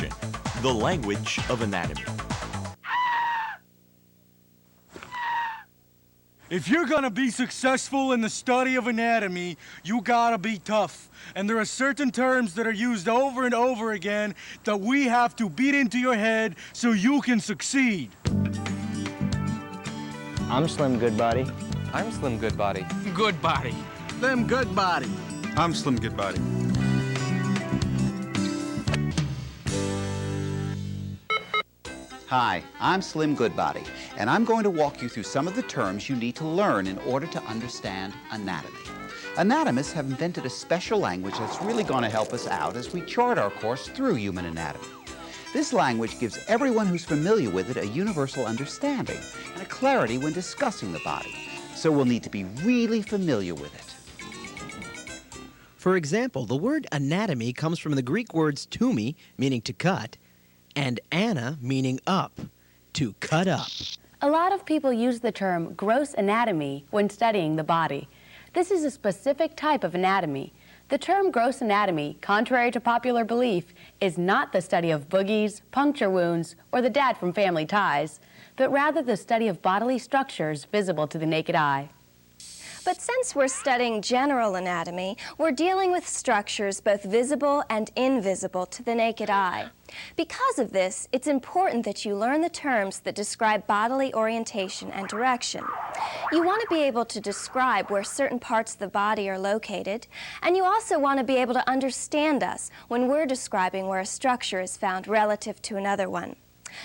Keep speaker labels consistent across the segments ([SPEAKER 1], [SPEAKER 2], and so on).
[SPEAKER 1] Introduction, the language of anatomy.
[SPEAKER 2] If you're gonna be successful in the study of anatomy, you gotta be tough. And there are certain terms that are used over and over again that we have to beat into your head so you can succeed.
[SPEAKER 3] I'm Slim Goodbody.
[SPEAKER 4] I'm Slim Goodbody.
[SPEAKER 5] Good body.
[SPEAKER 2] Them good body.
[SPEAKER 6] I'm Slim Goodbody.
[SPEAKER 7] Hi, I'm Slim Goodbody, and I'm going to walk you through some of the terms you need to learn in order to understand anatomy. Anatomists have invented a special language that's really going to help us out as we chart our course through human anatomy. This language gives everyone who's familiar with it a universal understanding and a clarity when discussing the body, so we'll need to be really familiar with it.
[SPEAKER 8] For example, the word anatomy comes from the Greek words toumi, meaning to cut, and ana, meaning up, to cut up.
[SPEAKER 9] A lot of people use the term gross anatomy when studying the body. This is a specific type of anatomy. The term gross anatomy, contrary to popular belief, is not the study of boogies, puncture wounds, or the dad from Family Ties, but rather the study of bodily structures visible to the naked eye.
[SPEAKER 10] But since we're studying general anatomy, we're dealing with structures both visible and invisible to the naked eye. Because of this, it's important that you learn the terms that describe bodily orientation and direction. You want to be able to describe where certain parts of the body are located, and you also want to be able to understand us when we're describing where a structure is found relative to another one.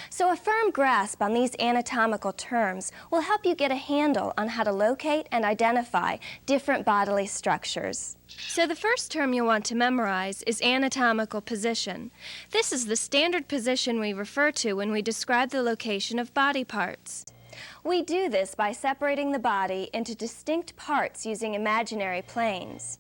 [SPEAKER 10] So a firm grasp on these anatomical terms will help you get a handle on how to locate and identify different bodily structures. So the first term you'll want to memorize is anatomical position. This is the standard position we refer to when we describe the location of body parts. We do this by separating the body into distinct parts using imaginary planes.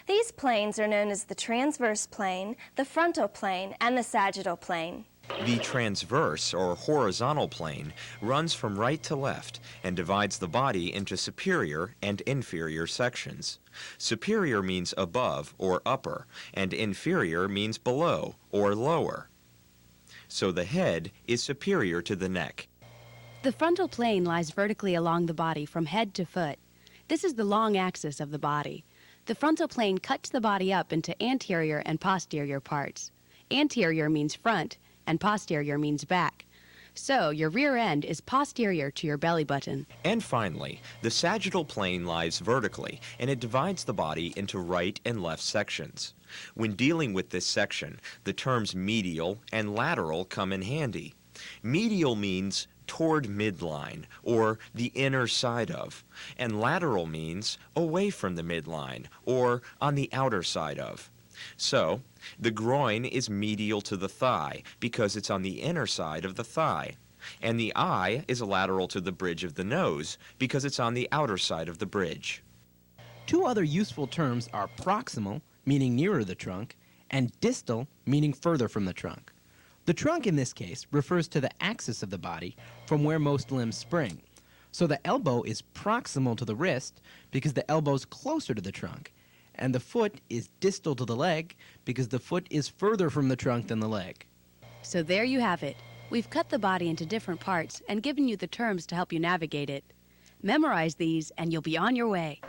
[SPEAKER 10] These planes are known as the transverse plane, the frontal plane, and the sagittal plane.
[SPEAKER 1] The transverse, or horizontal plane, runs from right to left and divides the body into superior and inferior sections. Superior means above or upper, and inferior means below or lower. So the head is superior to the neck.
[SPEAKER 9] The frontal plane lies vertically along the body from head to foot. This is the long axis of the body. The frontal plane cuts the body up into anterior and posterior parts. Anterior means front, and posterior means back. So your rear end is posterior to your belly button.
[SPEAKER 1] And finally, the sagittal plane lies vertically, and it divides the body into right and left sections. When dealing with this section, the terms medial and lateral come in handy. Medial means toward midline, or the inner side of, and lateral means away from the midline, or on the outer side of. So, the groin is medial to the thigh because it's on the inner side of the thigh, and the eye is lateral to the bridge of the nose because it's on the outer side of the bridge.
[SPEAKER 8] Two other useful terms are proximal, meaning nearer the trunk, and distal, meaning further from the trunk. The trunk in this case refers to the axis of the body from where most limbs spring. So the elbow is proximal to the wrist because the elbow's closer to the trunk, and the foot is distal to the leg because the foot is further from the trunk than the leg.
[SPEAKER 9] So there you have it. We've cut the body into different parts and given you the terms to help you navigate it. Memorize these and you'll be on your way.